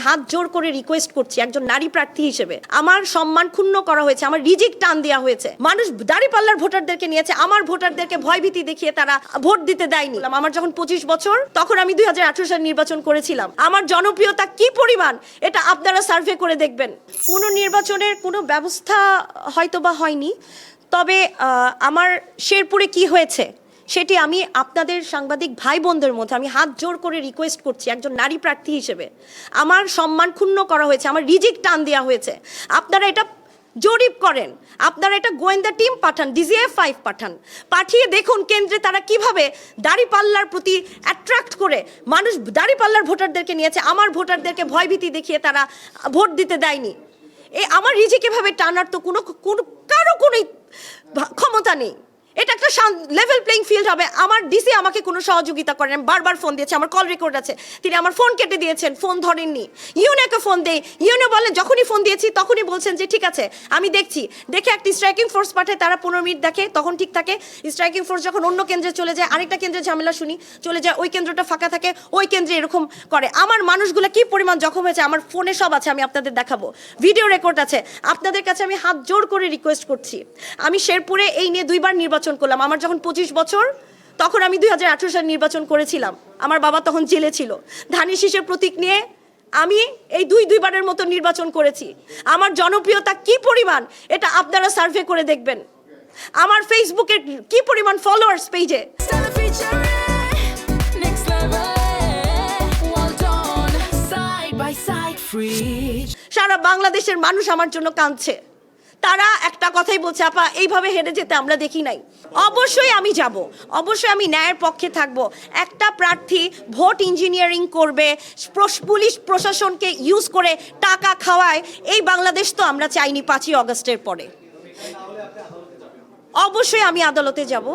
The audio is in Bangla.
হাত জোর করে রিকোয়েস্ট করছি একজন নারী প্রার্থী হিসেবে, আমার সম্মান ক্ষুণ্ণ করা হয়েছে, আমার রিজিক টান দেওয়া হয়েছে। মানুষ দাঁড়িপাল্লার ভোটারদেরকে নিয়েছে, আমার ভোটারদেরকে ভয়ভীতি দেখিয়ে তারা ভোট দিতে দেয়নি। আমার যখন 25 বছর তখন আমি 2018 সালে নির্বাচন করেছিলাম। আমার জনপ্রিয়তা কি পরিমাণ এটা আপনারা সার্ভে করে দেখবেন। পুনর্নির্বাচনের কোনো ব্যবস্থা হয়তো বা হয়নি, তবে আমার শেরপুরে কি হয়েছে সেটি আমি আপনাদের সাংবাদিক ভাই বোনদের মধ্যে আমি হাত জোর করে রিকোয়েস্ট করছি একজন নারী প্রার্থী হিসেবে, আমার সম্মান ক্ষুণ্ণ করা হয়েছে, আমার রিজিক টান দেওয়া হয়েছে। আপনারা এটা জরিপ করেন, আপনারা এটা গোয়েন্দা টিম পাঠান, DGF-5 পাঠান, পাঠিয়ে দেখুন কেন্দ্রে তারা কিভাবে দাঁড়িপাল্লার প্রতি অ্যাট্রাক্ট করে মানুষ দাঁড়িপাল্লার ভোটারদেরকে নিয়েছে, আমার ভোটারদেরকে ভয়ভীতি দেখিয়ে তারা ভোট দিতে দেয়নি। আমার রিজিক এভাবে টানার তো কারো কোনো ক্ষমতা নেই। এটা একটা লেভেল প্লেইং ফিল্ড হবে। আমার ডিসি আমাকে কোনো সহযোগিতা করেন, বারবার ফোন দিয়েছে, আমার কল রেকর্ড আছে, তিনি আমার ফোন কেটে দিয়েছেন, ফোন ধরেননি। ইউনোকে ফোন দেই, ইউনো বলেন যখনই ফোন দিয়েছি তখনই বলছেন যে ঠিক আছে আমি দেখছি, দেখে একটি স্ট্রাইকিং ফোর্স পাঠায়, তারা 15 মিনিট দেখে, তখন ঠিক থাকে। স্ট্রাইকিং ফোর্স যখন অন্য কেন্দ্রে চলে যায়, আরেকটা কেন্দ্রে ঝামেলা শুনি, চলে যায়, ওই কেন্দ্রটা ফাঁকা থাকে, ওই কেন্দ্রে এরকম করে। আমার মানুষগুলো কি পরিমাণ জখম হয়েছে আমার ফোনে সব আছে, আমি আপনাদের দেখাবো, ভিডিও রেকর্ড আছে। আপনাদের কাছে আমি হাত জোর করে রিকোয়েস্ট করছি, আমি শেরপুরে এই নিয়ে 2 বার নির্বাচন করলাম। আমার যখন 25 বছর তখন আমি 2018 সালে নির্বাচন করেছিলাম। আমার বাবা তখন জেলে ছিল। ধানের শীষের প্রতীক নিয়ে আমি এই দুইবারের মতো নির্বাচন করেছি। আমার জনপ্রিয়তা কি পরিমাণ এটা আপনারা সার্ভে করে দেখবেন। আমার ফেসবুকে কি পরিমাণ ফলোয়ার্স পেজে। সারা বাংলাদেশের মানুষ আমার জন্য কাঁদছে। তারা একটা কথাই বলছে, আপা এইভাবে হেরে যেতে আমরা দেখি নাই। অবশ্যই আমি যাব, অবশ্যই আমি ন্যায়ের পক্ষে থাকব। একটা প্রার্থী ভোট ইঞ্জিনিয়ারিং করবে, পুলিশ প্রশাসনকে ইউজ করে টাকা খাওয়ায়, এই বাংলাদেশ তো আমরা চাইনি 5ই অগস্টের পরে। অবশ্যই আমি আদালতে যাব।